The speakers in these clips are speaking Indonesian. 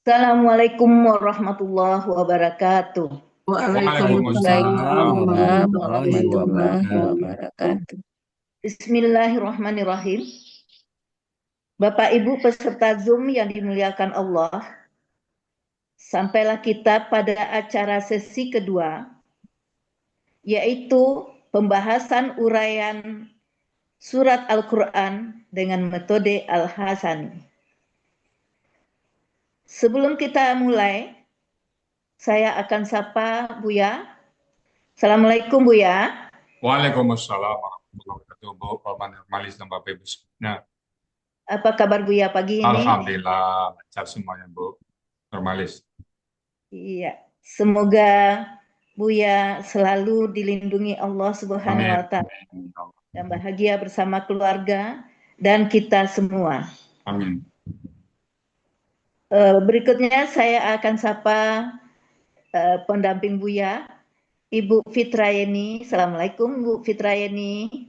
Assalamualaikum warahmatullahi wabarakatuh. Waalaikumsalam Waalaikumsalam warahmatullahi warahmatullahi wabarakatuh. wabarakatuh. Bismillahirrahmanirrahim. Bapak Ibu peserta Zoom yang dimuliakan Allah, sampailah kita pada acara sesi kedua, yaitu pembahasan uraian surat Al-Quran dengan metode Al-Hasani. Sebelum kita mulai, saya akan sapa Buya. Assalamualaikum Buya. Waalaikumsalam warahmatullahi wabarakatuh. Bu Malis dan Bapak Ibu. Nah, Apa kabar Buya pagi ini? alhamdulillah lancar semuanya, Bu Nurmalis. Iya, semoga Buya selalu dilindungi Allah Subhanahu Amin. wa Ta'ala dan bahagia bersama keluarga dan kita semua. Amin. Berikutnya saya akan sapa pendamping Buya, Ibu Fitrayeni. Assalamualaikum Bu Fitrayeni.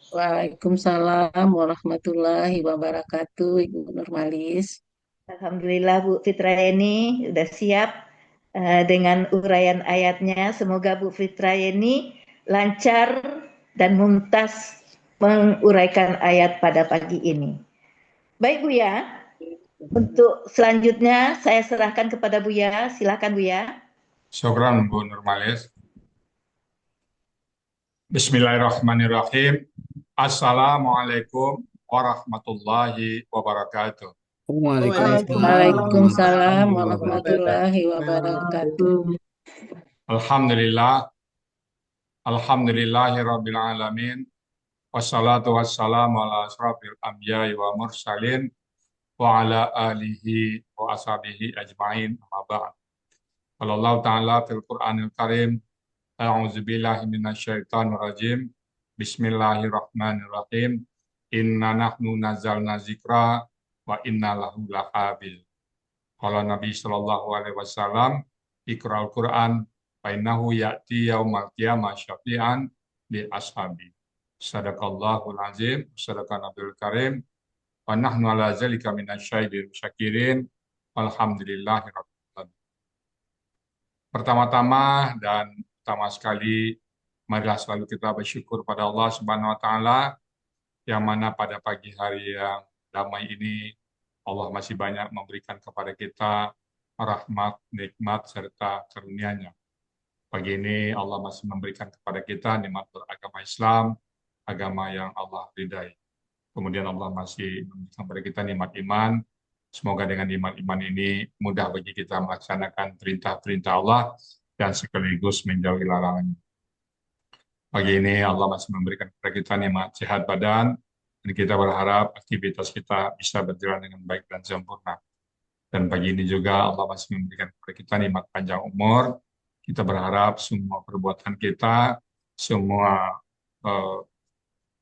Waalaikumsalam warahmatullahi wabarakatuh, Ibu Nurmalis. Alhamdulillah Bu Fitrayeni sudah siap dengan uraian ayatnya. Semoga Bu Fitrayeni lancar dan mumtaz menguraikan ayat pada pagi ini. Baik Buya, untuk selanjutnya saya serahkan kepada Buya. Silakan Buya. Syukran, Bu Nurmalis. Bismillahirrahmanirrahim. Assalamualaikum warahmatullahi wabarakatuh. Waalaikumsalam warahmatullahi wabarakatuh. Alhamdulillah. Alhamdulillahirabbil alamin. Wassalatu wassalamu ala asrafil anbiya'i wa mursalin wa ala alihi wa ashabihi ajma'in, amma ba'd. Qala Allah Ta'ala fil Qur'anil Karim, a'udzu billahi minasyaitonir rajim. Bismillahirrahmanirrahim. Inna nahnu nazzalna dzikra wa inna lahu lahafiz. Qala Nabi sallallahu alaihi wasallam, Iqra'ul Qur'an fa innahu ya'ti yaumal qiyamah syafi'an li ashabi. Sadaqallahul azim, sadaqan Nabiul Karim, wa nahnu ala zalika minasyahidin syakirin, alhamdulillahi rabbil alamin. Pertama-tama dan utama sekali, marilah selalu kita bersyukur pada Allah Subhanahu wa taala, yang mana pada pagi hari yang damai ini Allah masih banyak memberikan kepada kita rahmat, nikmat serta karunia-Nya. Pagi ini Allah masih memberikan kepada kita nikmat beragama Islam, agama yang Allah ridai. Kemudian Allah masih memberikan kepada kita nikmat iman. Semoga dengan nikmat iman ini mudah bagi kita melaksanakan perintah-perintah Allah dan sekaligus menjauhi larangannya. Pagi ini Allah masih memberikan kepada kita nikmat sehat badan, dan kita berharap aktivitas kita bisa berjalan dengan baik dan sempurna. Dan pagi ini juga Allah masih memberikan kepada kita nikmat panjang umur. Kita berharap semua perbuatan kita, semua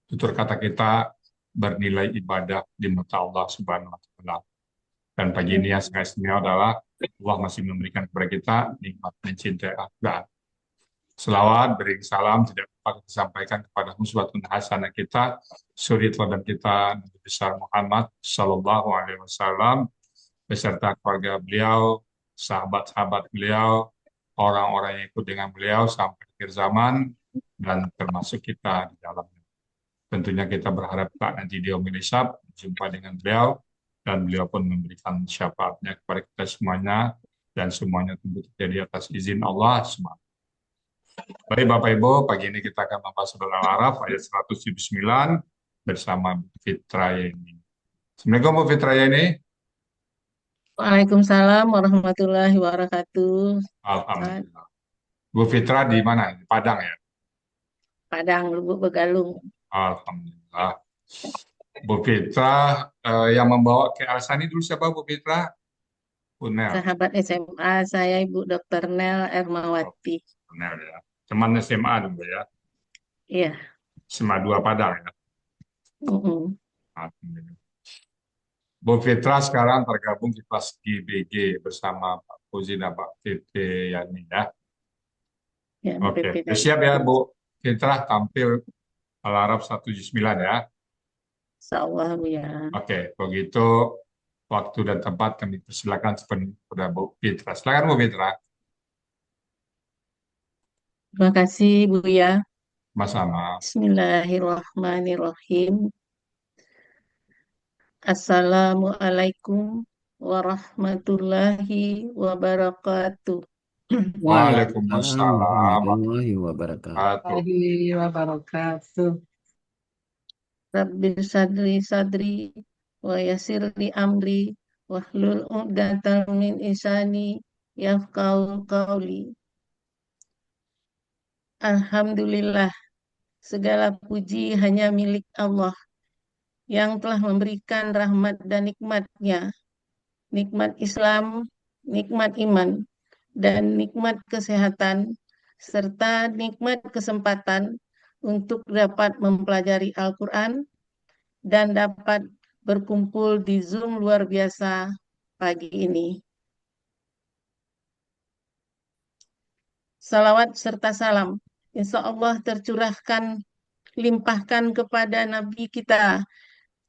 tutur kata kita bernilai ibadah di mata Allah Subhanahu wa taala. Dan pagi ini yang sangat istimewa adalah Allah masih memberikan kepada kita nikmat mencintai Al-Quran. Selawat, beri salam tidak lupa disampaikan kepada uswatun hasanah kita, suri teladan kita Nabi besar Muhammad Sallallahu Alaihi Wasallam beserta keluarga beliau, sahabat-sahabat beliau, orang-orang yang ikut dengan beliau sampai akhir zaman, dan termasuk kita di dalamnya. Tentunya kita berharap nanti di yaumil hisab jumpa dengan beliau, dan beliau pun memberikan syafaatnya kepada kita semuanya, dan semuanya tentu terjadi atas izin Allah SWT. Baik Bapak Ibu, pagi ini kita akan membahas surat Al-A'raf ayat 179 bersama Bu Fitrayeni. Assalamualaikum Bu Fitrayeni. Waalaikumsalam warahmatullahi wabarakatuh. Alhamdulillah. Bu Fitra di mana? Di Padang ya? Padang, Lubuk Begalung. Alhamdulillah. Bu Fitra, yang membawa ke Al-Sani dulu siapa Bu Fitra? Bu Nel. Sahabat SMA saya, Ibu Dr. Nel Ermawati. Bu Nel ya. Teman SMA dulu ya. Iya. SMA 2 Padang ya. Alhamdulillah. Bu Fitra sekarang tergabung di kelas GBG bersama Pak Fauzi dan Pak Tete Yani ya. Ya, Oke, BPD. siap ya Bu Fitra tampil Al-Araf 179 ya. Insyaallah Bu ya. Oke, begitu waktu dan tempat kami persilakan sepenuhnya kepada Bu Fitra. Silakan Bu Fitra. Terima kasih Buya. Sama-sama. Bismillahirrahmanirrahim. Assalamualaikum warahmatullahi wabarakatuh. Waalaikumsalam Waalaikumsalam warahmatullahi wabarakatuh. warahmatullahi Wabarakatuh. Rabbi sadri sadri wa yassirli amri wahlul 'uqdatam min lisani yafqahu qawli. Alhamdulillah, segala puji hanya milik Allah yang telah memberikan rahmat dan nikmat-Nya, nikmat Islam, nikmat iman, dan nikmat kesehatan, serta nikmat kesempatan untuk dapat mempelajari Al-Quran dan dapat berkumpul di Zoom luar biasa pagi ini. Salawat serta salam, insya Allah tercurahkan, limpahkan kepada Nabi kita,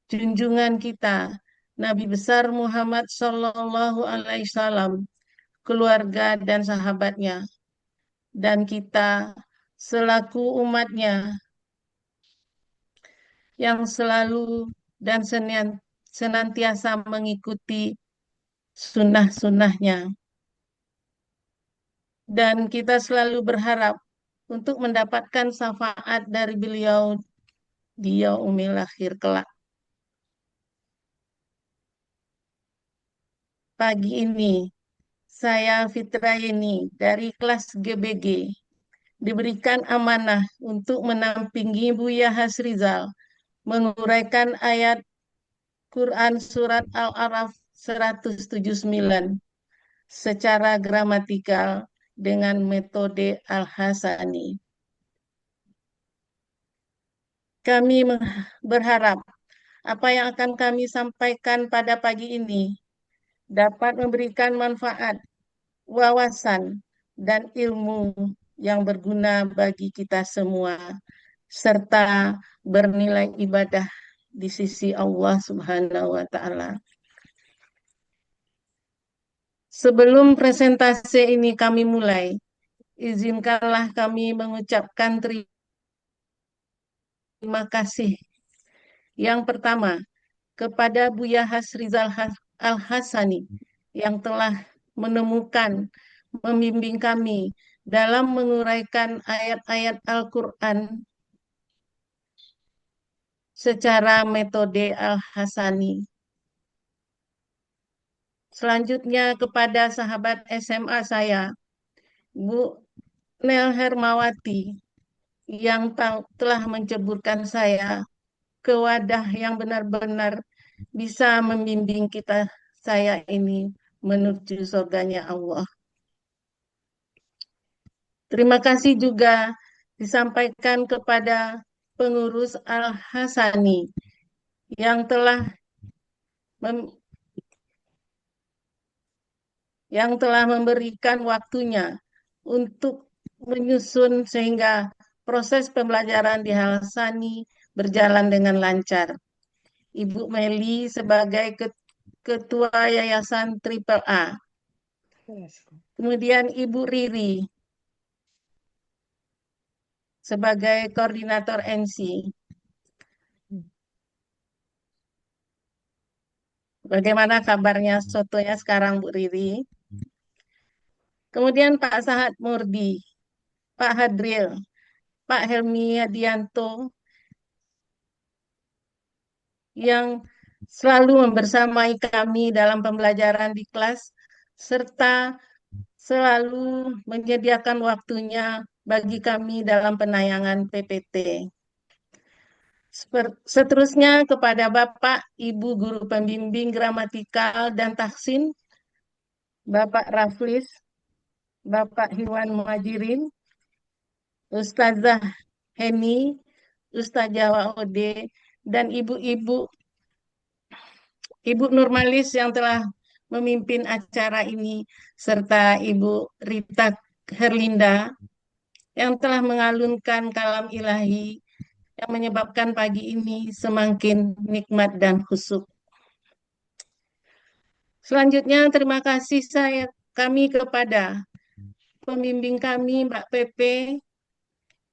junjungan kita, Nabi besar Muhammad Sallallahu Alaihi Wasallam, keluarga dan sahabatnya, dan kita selaku umatnya yang selalu dan senantiasa mengikuti sunnah-sunnahnya. Dan kita selalu berharap untuk mendapatkan syafaat dari beliau di yaumil akhir kelak. Pagi ini, saya Fitra Yeni dari kelas GBG diberikan amanah untuk menampingi Buya Hasrizal menguraikan ayat Quran Surat Al-A'raf 179 secara gramatikal dengan metode Al-Hasani. Kami berharap apa yang akan kami sampaikan pada pagi ini dapat memberikan manfaat, wawasan, dan ilmu yang berguna bagi kita semua, serta bernilai ibadah di sisi Allah Subhanahu wa Ta'ala. Sebelum presentasi ini kami mulai, izinkanlah kami mengucapkan terima kasih. Yang pertama, kepada Buya Hasrizal Al-Hasani yang telah menemukan, membimbing kami dalam menguraikan ayat-ayat Al-Quran secara metode Al-Hasani. Selanjutnya kepada sahabat SMA saya, Bu Nel Hermawati, yang telah menceburkan saya ke wadah yang benar-benar bisa membimbing saya ini menuju surganya Allah. Terima kasih juga disampaikan kepada pengurus Al-Hasani yang telah memberikan waktunya untuk menyusun sehingga proses pembelajaran di Al-Hasani berjalan dengan lancar. Ibu Meli sebagai Ketua Yayasan Triple A. Kemudian Ibu Riri sebagai Koordinator NC. Bagaimana kabarnya sotonya sekarang, Bu Riri? Kemudian Pak Sahat Murdi, Pak Hadril, Pak Helmi Hadianto, yang selalu membersamai kami dalam pembelajaran di kelas, serta selalu menyediakan waktunya bagi kami dalam penayangan PPT. Seterusnya kepada Bapak, Ibu Guru Pembimbing Gramatikal dan Tahsin, Bapak Raflis, Bapak Hiwan Muhajirin, Ustazah Heni, Ustazah Waode, dan Ibu Nurmalis yang telah memimpin acara ini, serta Ibu Rita Herlinda yang telah mengalunkan kalam ilahi yang menyebabkan pagi ini semakin nikmat dan khusyuk. Selanjutnya, terima kasih kami kepada pembimbing kami, Mbak Pepe,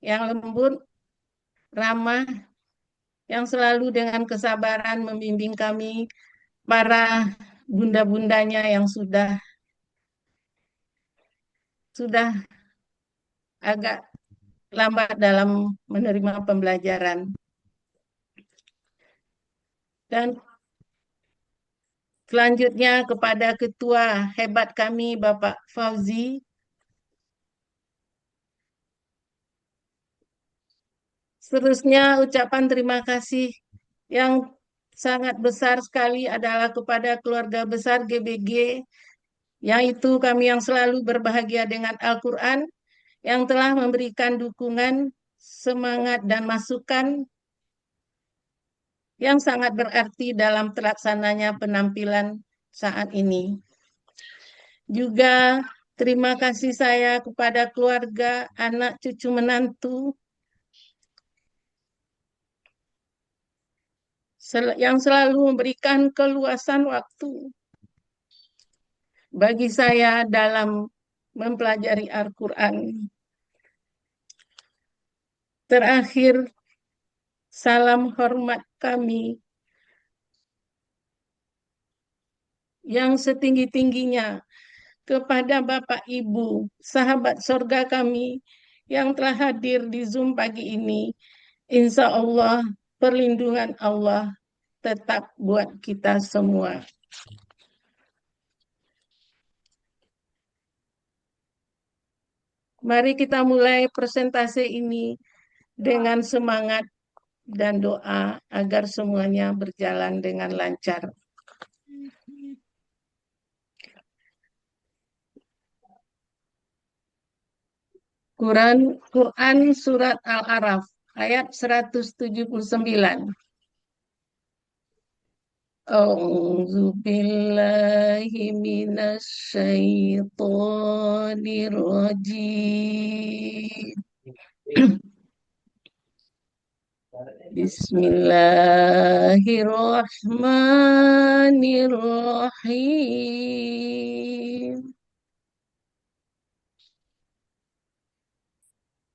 yang lembut, ramah, yang selalu dengan kesabaran membimbing kami, para bunda-bundanya yang sudah agak lambat dalam menerima pembelajaran. Dan selanjutnya kepada ketua hebat kami, Bapak Fauzi. Seterusnya ucapan terima kasih yang sangat besar sekali adalah kepada keluarga besar GBG, yaitu kami yang selalu berbahagia dengan Al-Quran, yang telah memberikan dukungan, semangat, dan masukan yang sangat berarti dalam terlaksananya penampilan saat ini. Juga terima kasih saya kepada keluarga, anak, cucu, menantu, yang selalu memberikan keluasan waktu bagi saya dalam mempelajari Al-Quran. Terakhir, salam hormat kami yang setinggi-tingginya kepada Bapak Ibu, sahabat sorga kami yang telah hadir di Zoom pagi ini. Insya Allah, perlindungan Allah tetap buat kita semua. Mari kita mulai presentasi ini dengan semangat dan doa agar semuanya berjalan dengan lancar. Quran Surat Al-A'raf ayat 179. A'udzu billahi minasy syaithanir rajim. Bismillahirrahmanirrahim.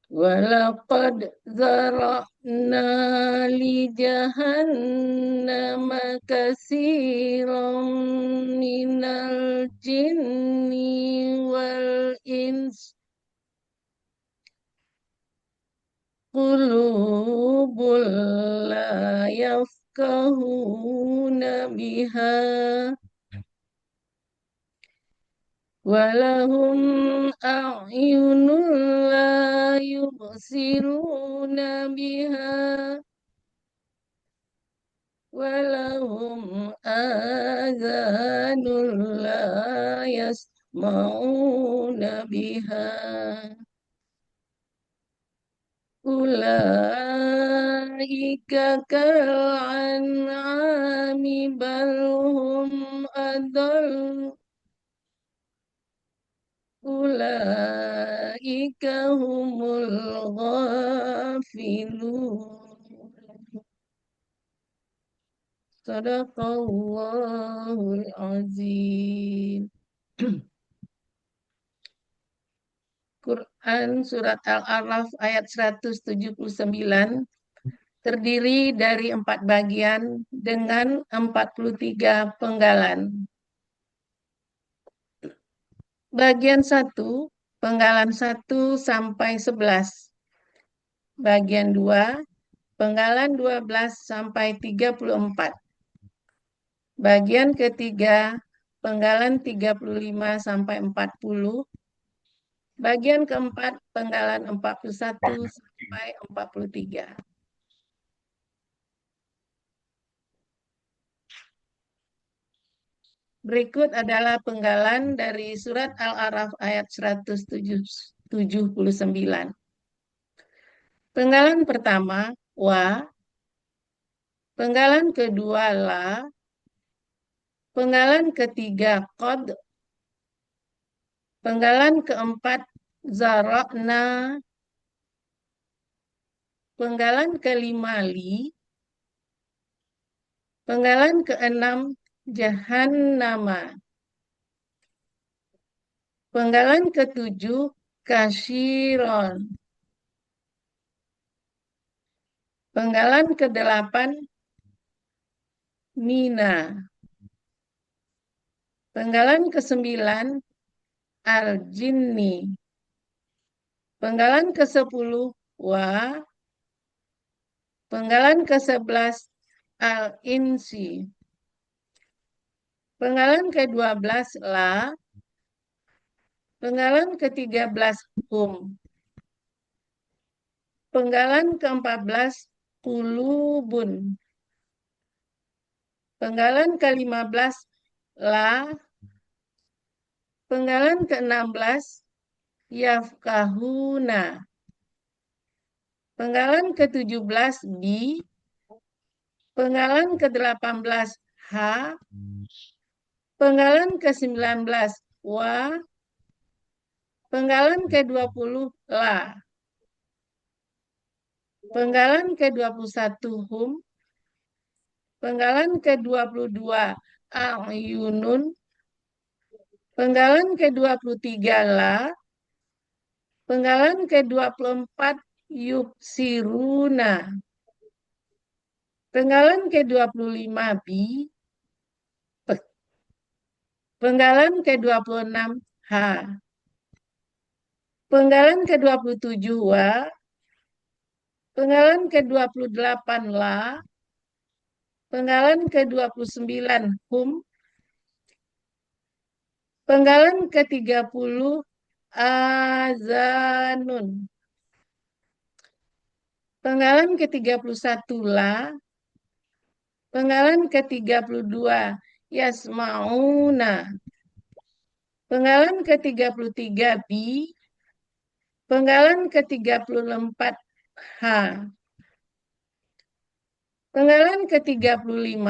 Walaqad zara'na li jahannama katsiran minal jinni wal ins qulubul la yafqahuna biha walahum a'yunun la yubsiruna biha walahum adhanun la yasma'una biha ulaika kal'an'ami bal hum adall ulaika humul ghafilun. Sadaqallahul azim. Quran Surat Al-A'raf ayat 179 terdiri dari 4 bagian dengan 43 penggalan. Bagian 1, penggalan 1 sampai 11. Bagian 2, penggalan 12 sampai 34. Bagian ketiga, penggalan 35 sampai 40. Bagian keempat, penggalan 41 sampai 43. Berikut adalah penggalan dari surat Al-A'raf ayat 179. Penggalan pertama, wa. Penggalan kedua, la. Penggalan ketiga, qad. Penggalan keempat, zara'na. Penggalan kelima, li. Penggalan keenam, jahannama. Penggalan ketujuh, kasiron. Penggalan kedelapan, mina. Penggalan kesembilan, al-jinni. Penggalan ke-10, wa. Penggalan ke-11, al-insi. Penggalan ke-12, la. Penggalan ke-13, hum. Penggalan ke-14, kulubun. Penggalan ke-15, la. Penggalan ke-16, yafkahuna. Penggalan ke-17, bi. Penggalan ke-18, ha. Penggalan ke-19, wa. Penggalan ke-20, la. Penggalan ke-21, hum. Penggalan ke-22, ayunun. Penggalan ke-23, la. Penggalan ke-24, yubsiruna. Penggalan ke-25, bi. Penggalan ke-26, ha. Penggalan ke-27, wa. Penggalan ke-28, la. Penggalan ke-29, hum. Penggalan ke-30, azanun. Penggalan ke-31, la. Penggalan ke-32, yasmauna. Penggalan ke-33, bi. Penggalan ke-34, ha. Penggalan ke-35,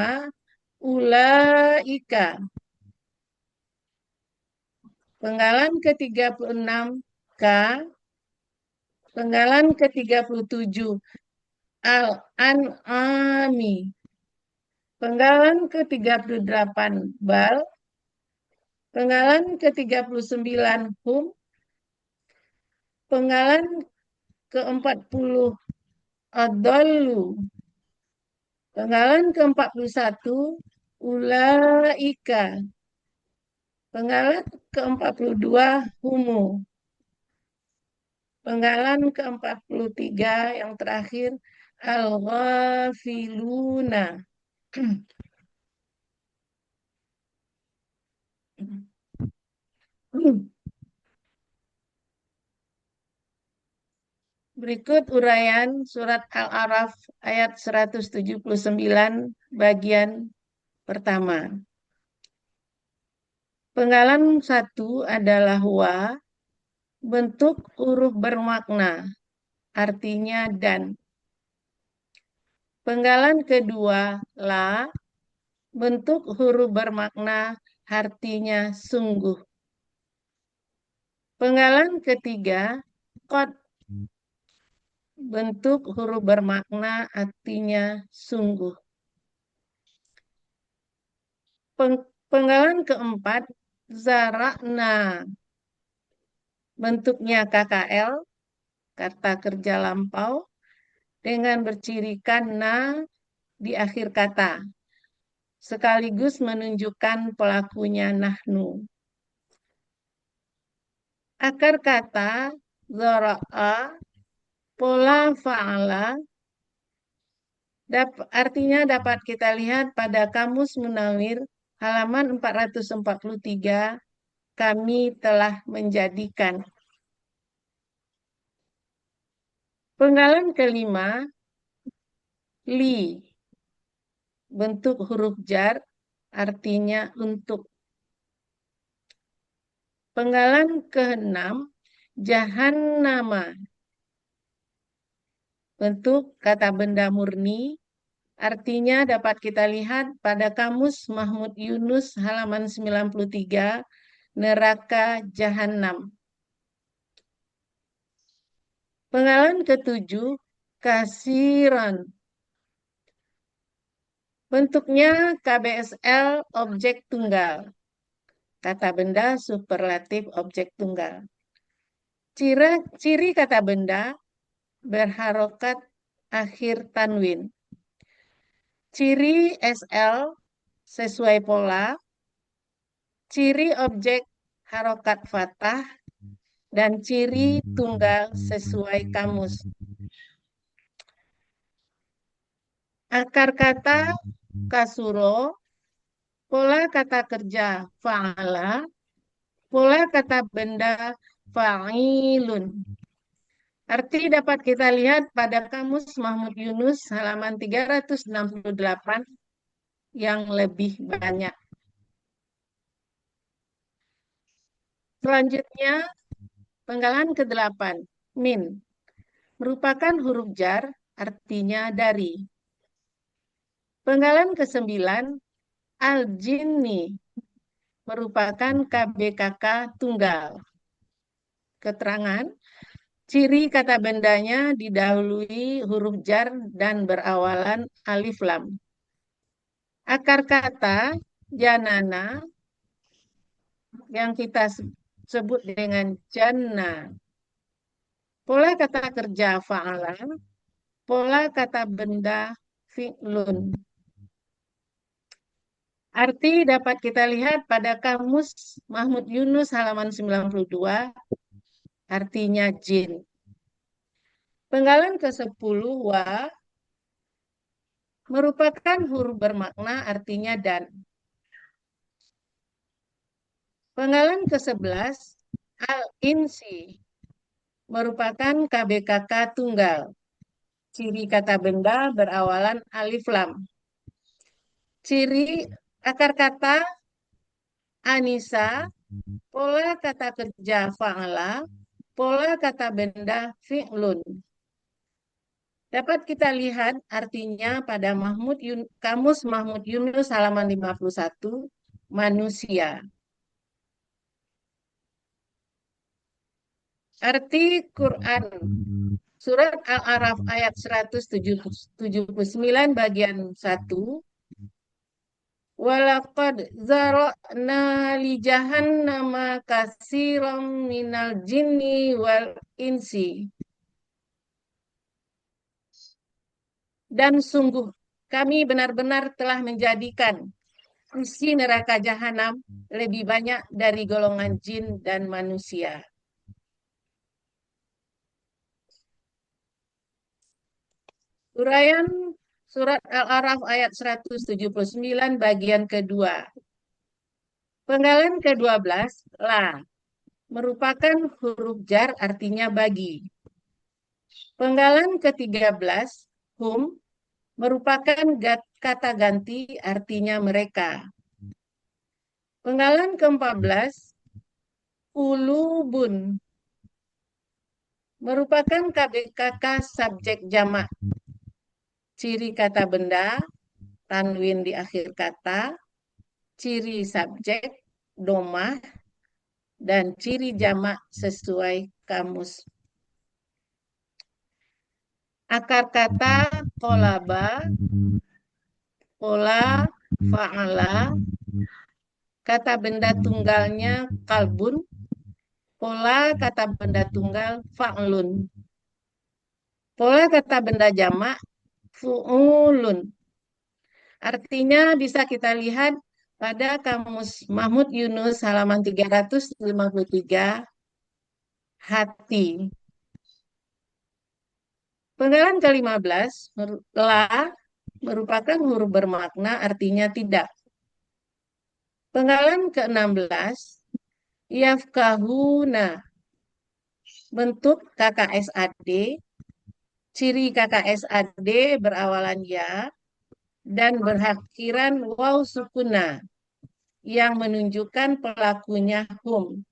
ulaika. Penggalan ke-36, ka. Penggalan ke-37, al-an'ami. Penggalan ke-38, bal. Penggalan ke-39, hum. Penggalan ke-40, adallu. Penggalan ke-41, ulaika. Penggalan ke-42, humu. Penggalan ke-43 yang terakhir, al-ghafiluna. Berikut uraian surat Al-A'raf ayat 179 bagian pertama. Penggalan 1 adalah wa, bentuk huruf bermakna, artinya dan. Penggalan kedua, la, bentuk huruf bermakna, artinya sungguh. Penggalan ketiga, qad, bentuk huruf bermakna, artinya sungguh. Penggalan keempat, zara'na, bentuknya KKL, kata kerja lampau, dengan berciri na di akhir kata, sekaligus menunjukkan pelakunya nahnu. Akar kata zara'a, pola fa'ala, artinya dapat kita lihat pada Kamus Munawir halaman 443, kami telah menjadikan. Penggalan kelima, li, bentuk huruf jar, artinya untuk. Penggalan keenam, jahannama, bentuk kata benda murni, artinya dapat kita lihat pada Kamus Mahmud Yunus halaman 93, neraka Jahannam. Penggalan ketujuh, kasiran, bentuknya KBSL objek tunggal, kata benda superlatif objek tunggal. Ciri kata benda berharokat akhir tanwin. Ciri SL sesuai pola, ciri objek harokat fathah, dan ciri tunggal sesuai kamus. Akar kata kasuro, pola kata kerja fa'ala, pola kata benda fa'ilun. Arti dapat kita lihat pada kamus Mahmud Yunus halaman 368 yang lebih banyak. Selanjutnya, penggalan ke-8, min, merupakan huruf jar, artinya dari. Penggalan ke-9, al-jinni, merupakan KBKK tunggal. Keterangan, ciri kata bendanya didahului huruf jar dan berawalan alif lam. Akar kata janana yang kita sebut dengan jannah. Pola kata kerja fa'ala, pola kata benda fi'lun. Arti dapat kita lihat pada kamus Mahmud Yunus halaman 92, artinya jin. Penggalan ke-10 wa merupakan huruf bermakna artinya dan. Penggalan ke-11 al-insi merupakan KBKK tunggal. Ciri kata benda berawalan alif lam. Ciri akar kata Anisa, pola kata kerja fa'ala, pola kata benda fi'lun. Dapat kita lihat artinya pada kamus Mahmud Yunus halaman 51, manusia. Arti Quran, surat Al-A'raf ayat 179 bagian 1. Walaqad zara'na li jahannama katsiran minal jinni wal insi. Dan sungguh kami benar-benar telah menjadikan isi neraka jahanam lebih banyak dari golongan jin dan manusia. Uraian surat Al-A'raf ayat 179 bagian kedua. Penggalan ke-12, la, merupakan huruf jar artinya bagi. Penggalan ke-13, hum, merupakan kata ganti artinya mereka. Penggalan ke-14, ulubun, merupakan KBKK subjek jamak. Ciri kata benda, tanwin di akhir kata, ciri subjek, domah, dan ciri jamak sesuai kamus. Akar kata kolaba, pola, fa'ala, kata benda tunggalnya kalbun, pola kata benda tunggal fa'lun. Pola kata benda jamak fu'ulun. Artinya bisa kita lihat pada kamus Mahmud Yunus halaman 353, hati. Penggalan ke-15, la, merupakan huruf bermakna artinya tidak. Penggalan ke-16, yafkahuna, bentuk KKSAD, ciri KKSAD berawalan ya, dan berakhiran waw sukuna, yang menunjukkan pelakunya hum.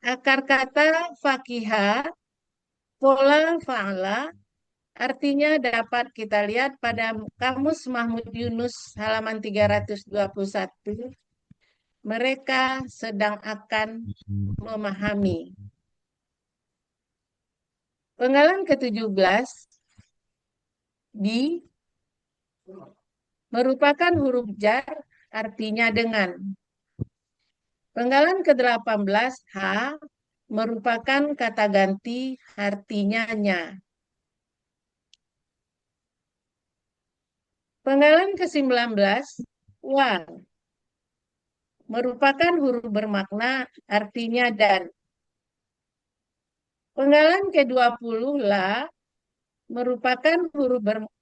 Akar kata fakihah, pola fa'ala, artinya dapat kita lihat pada kamus Mahmud Yunus halaman 321. Mereka sedang akan memahami. Penggalan ke-17, di, merupakan huruf jar artinya dengan. Penggalan ke-18 H merupakan kata ganti artinya nya. Penggalan ke-19 wang merupakan huruf bermakna artinya dan. Penggalan ke-20 la merupakan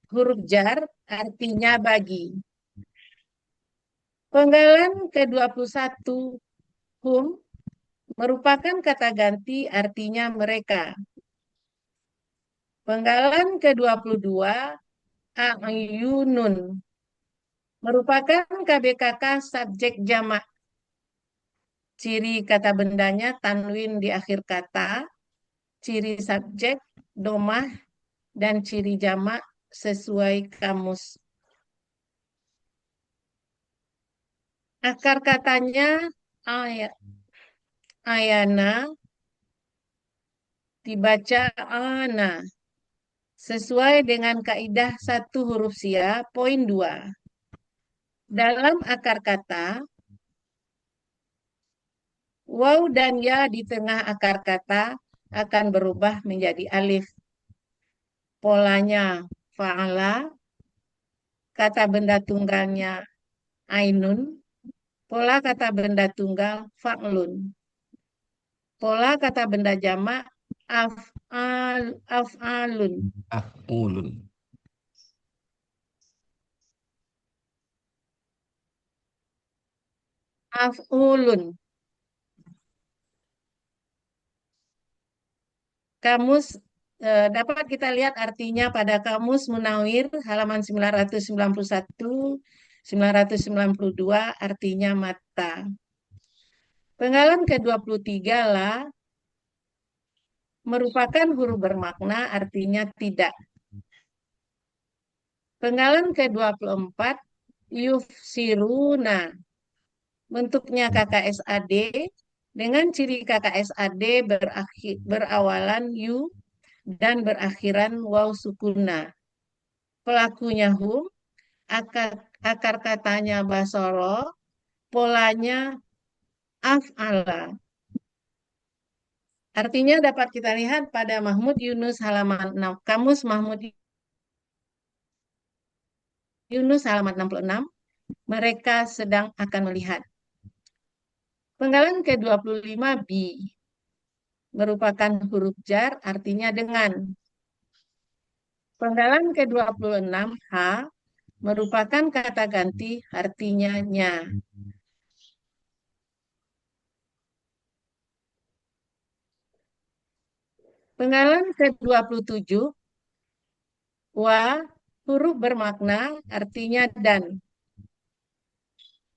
huruf jar artinya bagi. Penggalan ke-21 hum merupakan kata ganti artinya mereka. Penggalan ke-22 a'yunun merupakan KBKK subjek jamak. Ciri kata bendanya tanwin di akhir kata, ciri subjek domah, dan ciri jamak sesuai kamus. Akar katanya ayana dibaca ana sesuai dengan kaidah satu huruf sia poin 2. Dalam akar kata waw dan ya di tengah akar kata akan berubah menjadi alif. Polanya fa'ala, kata benda tunggalnya ainun, pola kata benda tunggal fa'lun. Pola kata benda jamak af'alun. Af'ulun. Af'ulun. Kamus dapat kita lihat artinya pada Kamus Munawir halaman 991, 992 artinya mata. Penggalan ke-23 lah merupakan huruf bermakna artinya tidak. Penggalan ke-24 yufsiruna bentuknya KKSAD dengan ciri KKSAD berawalan yu dan berakhiran waw sukuna. Pelakunya hum, akar katanya basoro, polanya af'ala. Artinya dapat kita lihat pada Mahmud Yunus halaman 6, Kamus Mahmud Yunus halaman 66, mereka sedang akan melihat. Penggalan ke-25 bi merupakan huruf jar artinya dengan. Penggalan ke-26 H merupakan kata ganti artinya nya. Penggalan ke-27 wa huruf bermakna artinya dan.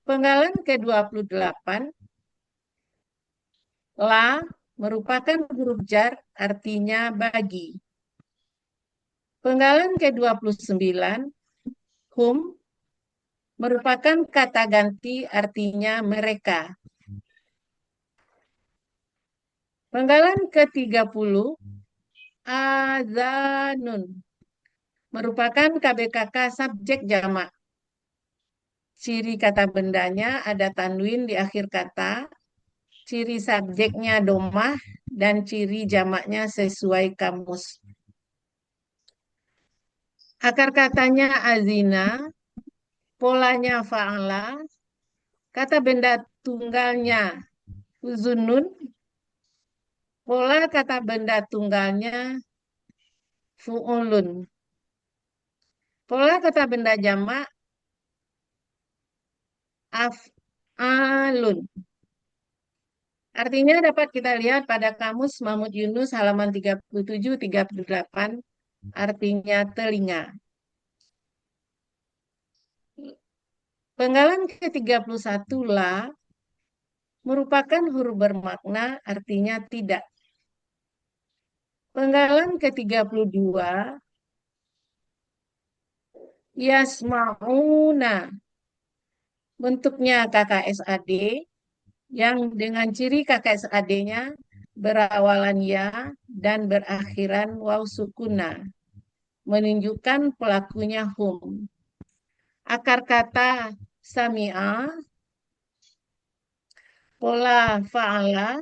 Penggalan ke-28 la merupakan huruf jar artinya bagi. Penggalan ke-29 hum merupakan kata ganti artinya mereka. Penggalan ke-30 azanun merupakan KBKK subjek jamak. Ciri kata bendanya ada tanwin di akhir kata, ciri subjeknya domah, dan ciri jamaknya sesuai kamus. Akar katanya azina, polanya fa'ala, kata benda tunggalnya uzunun, pola kata benda tunggalnya fu'ulun. Pola kata benda jamak af'alun. Artinya dapat kita lihat pada Kamus Mahmud Yunus halaman 37-38, artinya telinga. Penggalan ke-31 la merupakan huruf bermakna artinya tidak. Penggalan ke-32 yasma'una bentuknya KKSAD yang dengan ciri KKSAD-nya berawalan ya dan berakhiran waw sukuna menunjukkan pelakunya hum. Akar kata sami'a Pola fa'ala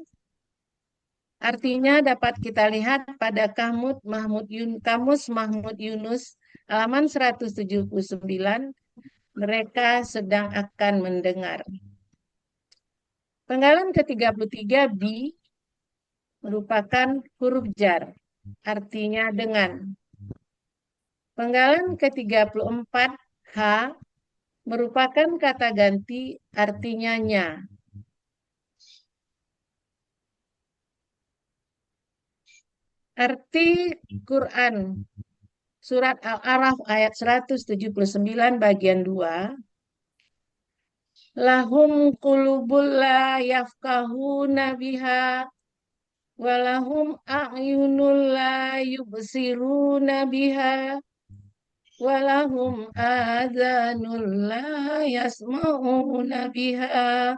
artinya dapat kita lihat pada Kamus Mahmud Yunus halaman 179, mereka sedang akan mendengar. Penggalan ke-33 bi merupakan huruf jar, artinya dengan. Penggalan ke-34 h merupakan kata ganti, artinya nya. Arti Quran Surat Al-A'raf ayat 179 bagian 2. Lahum qulubul la yafqahuna biha walahum a'yunul la yubsiruna biha walahum adhanul la yasma'una biha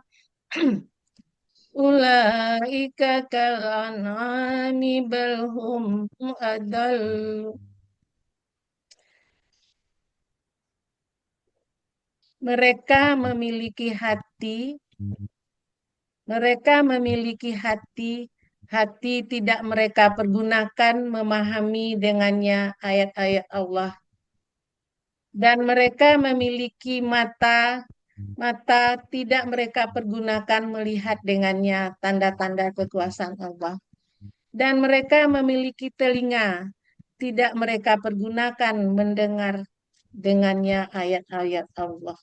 ulaika kal an'ami bal hum adall. Mereka memiliki hati, hati tidak mereka pergunakan memahami dengannya ayat-ayat Allah. Dan mereka memiliki mata tidak mereka pergunakan melihat dengannya tanda-tanda kekuasaan Allah. Dan mereka memiliki telinga, tidak mereka pergunakan mendengar dengannya ayat-ayat Allah.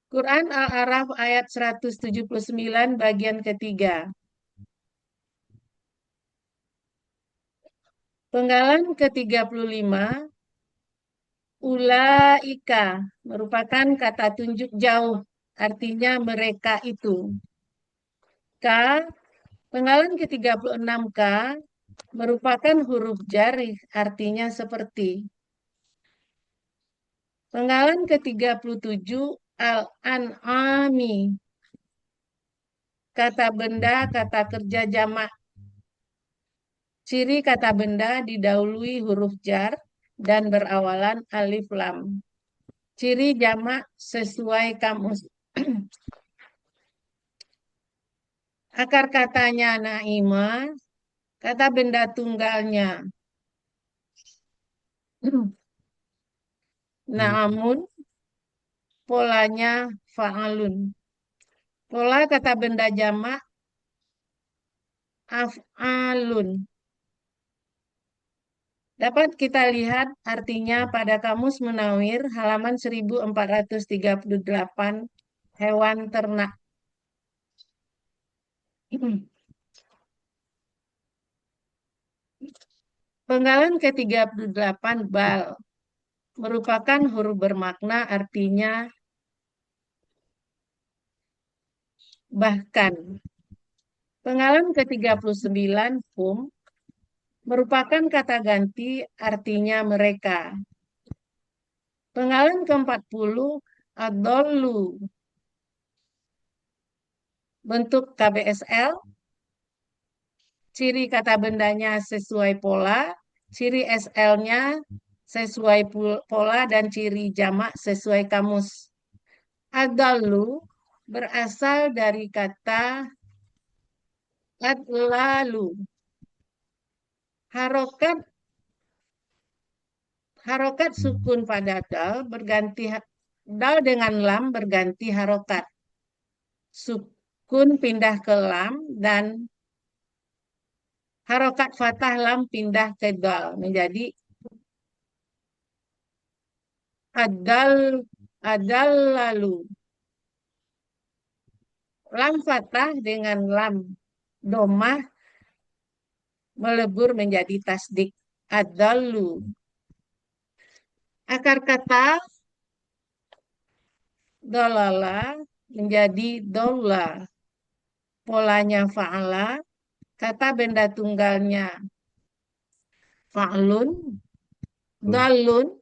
Quran Al-A'raf ayat 179 bagian ketiga. Penggalan ke-35, ulaika merupakan kata tunjuk jauh, artinya mereka itu. Penggalan ke-36 merupakan huruf jar, artinya seperti. Penggalan ke-37 al-an'ami, kata benda, kata kerja jamak. Ciri kata benda didahului huruf jar dan berawalan alif lam. Ciri jamak sesuai kamus. Akar katanya naimah, kata benda tunggalnya namun, polanya fa'alun. Pola kata benda jamak af'alun. Dapat kita lihat artinya pada Kamus Munawir halaman 1438, hewan ternak. Penggalan ke-38 bal merupakan huruf bermakna, artinya bahkan. Penggalan ke-39 hum merupakan kata ganti, artinya mereka. Penggalan ke-40 adollu bentuk KBSL, ciri kata bendanya sesuai pola, ciri SL-nya sesuai pola, dan ciri jamak sesuai kamus. Adallu berasal dari kata adlalu. Harokat sukun pada dal berganti dal dengan lam berganti harokat. Sukun pindah ke lam dan harokat fathah lam pindah ke dal menjadi adal lalu. Lam fathah dengan lam domah melebur menjadi tasdik adallu. Akar kata dolala menjadi dolla. Polanya fa'ala, kata benda tunggalnya fa'lun, dalun,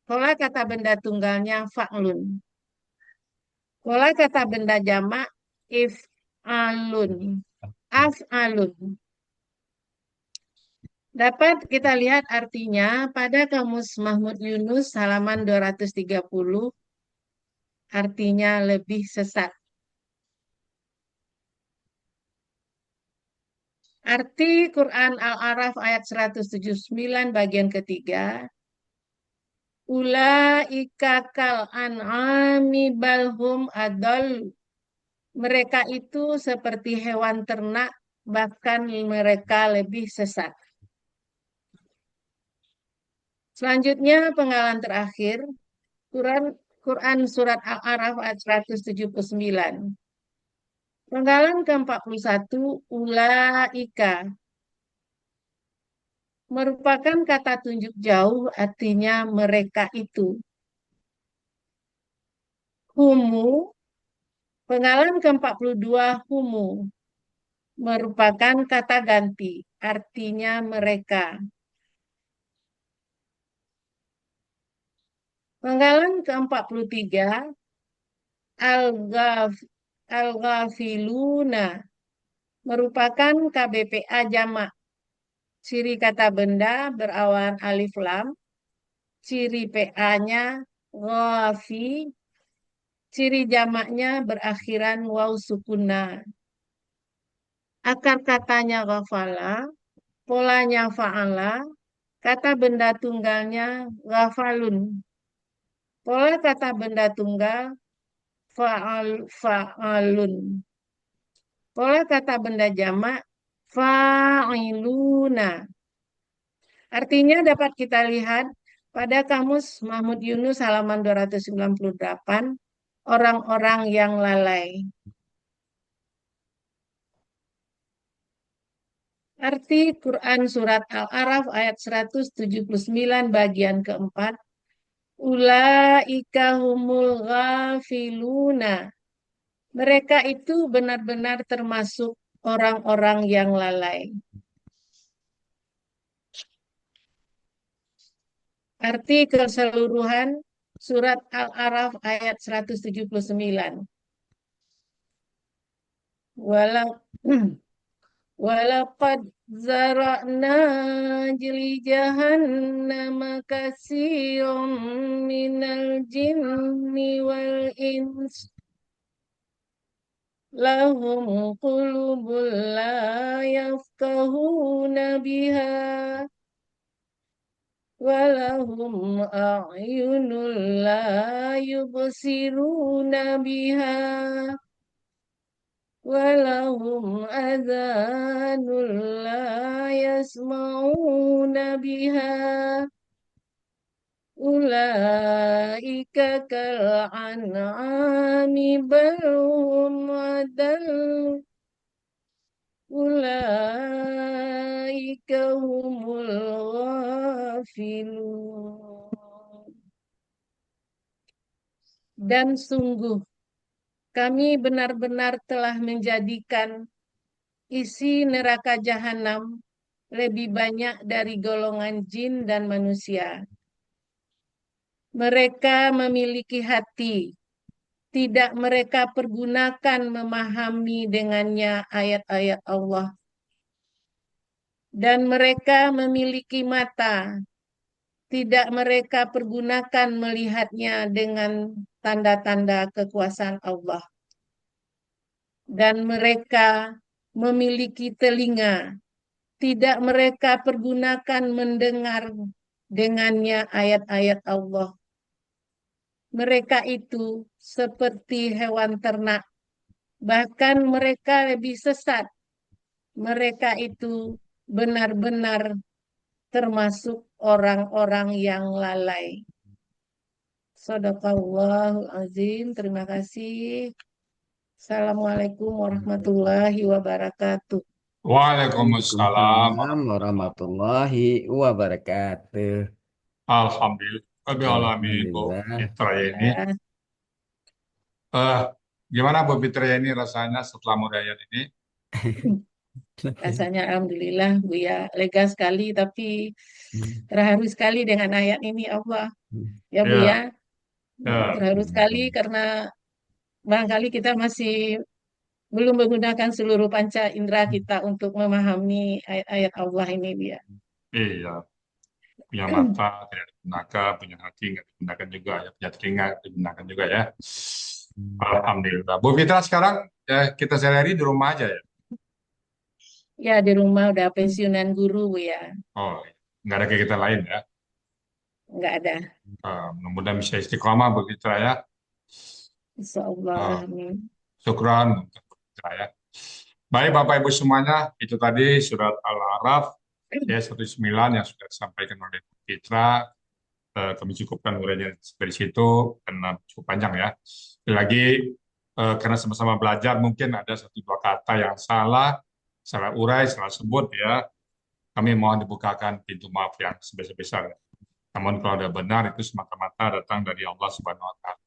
pola kata benda tunggalnya fa'lun. Pola kata benda jamak if'alun, af'alun. Dapat kita lihat artinya pada Kamus Mahmud Yunus halaman 230, artinya lebih sesat. Arti Quran Al-A'raf ayat 179 bagian ketiga. Ulaika kal an'ami balhum adall. Mereka itu seperti hewan ternak, bahkan mereka lebih sesat. Selanjutnya penggalan terakhir, Quran Surat Al-A'raf ayat 179. Penggalan ke-41, ulaika, merupakan kata tunjuk jauh, artinya mereka itu. Humu, penggalan ke-42, humu, merupakan kata ganti, artinya mereka. Penggalan ke-43, al-ghafiluna, merupakan KBPA jamak. Ciri kata benda berawal alif lam, ciri PA-nya ghafi, ciri jamaknya berakhiran waw sukuna. Akar katanya ghafala, polanya fa'ala, kata benda tunggalnya ghafalun. Pola kata benda tunggal fa'alun. Pola kata benda jamak fa'iluna. Artinya dapat kita lihat pada Kamus Mahmud Yunus halaman 298, orang-orang yang lalai. Arti Quran Surat Al-A'raf ayat 179 bagian keempat. Ulaika humul ghafiluna. Mereka itu benar-benar termasuk orang-orang yang lalai. Arti keseluruhan Surat Al-A'raf ayat 179. Walaqad zara'na li jahannama katsiran minal jinni wal ins lahum qulubun la yafqahuna biha walahum a'yunun la yubsiruna biha walahum adhanun la yasma'una biha ulaika kal an'ami bal hum adall ulaika humul ghafilun. Dan sungguh kami benar-benar telah menjadikan isi neraka jahanam lebih banyak dari golongan jin dan manusia. Mereka memiliki hati, tidak mereka pergunakan memahami dengannya ayat-ayat Allah. Dan mereka memiliki mata, tidak mereka pergunakan melihatnya dengan tanda-tanda kekuasaan Allah. Dan mereka memiliki telinga, tidak mereka pergunakan mendengar dengannya ayat-ayat Allah. Mereka itu seperti hewan ternak, bahkan mereka lebih sesat. Mereka itu benar-benar termasuk orang-orang yang lalai. Shadaqallahul azim. Terima kasih. Assalamualaikum warahmatullahi wabarakatuh. Waalaikumsalam. Warahmatullahi wabarakatuh. Alhamdulillah. Bu Fitra ini. Gimana Bu Fitra ini rasanya setelah merayakan ini? Rasanya alhamdulillah Bu ya, lega sekali tapi terharu sekali dengan ayat ini Allah. Ya Bu ya. Terharu sekali karena barangkali kita masih belum menggunakan seluruh panca indera kita untuk memahami ayat-ayat Allah ini, ya. Iya. punya mata tidak digunakan, punya hati nggak digunakan juga, ya, punya telinga nggak digunakan juga ya. Alhamdulillah. Bu Fitra sekarang kita sehari-hari di rumah aja ya. Ya, di rumah udah pensiunan guru, Bu ya. Oh, nggak ada kegiatan lain ya. Nggak ada. Mudah-mudahan bisa istiqomah Bu Fitra ya. Insya Allah, Uh, amin. Syukran untuk Bu Fitra ya. Baik Bapak Ibu semuanya, itu tadi surat Al-A'raf ya 19 yang sudah disampaikan oleh Bu Fitra. Kami cukupkan uraiannya dari situ karena cukup panjang ya. Sekali lagi karena sama-sama belajar mungkin ada satu dua kata yang salah urai, salah sebut ya. Kami mohon dibukakan pintu maaf yang sebesar-besarnya. Namun kalau ada benar itu semata-mata datang dari Allah Subhanahu wa taala.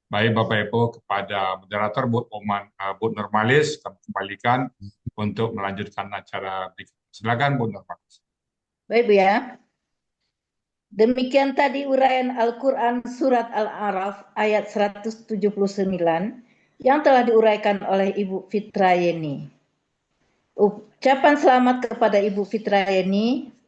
Baik Bapak Ibu, kepada moderator Bu Oman, Bu Nurmalis kami kembalikan untuk melanjutkan acara berikutnya. Silakan Bu Nurmalis. Baik Bu ya. Demikian tadi uraian Al-Quran Surat Al-A'raf ayat 179 yang telah diuraikan oleh Ibu Fitra Yeni. Ucapan selamat kepada Ibu Fitra Yeni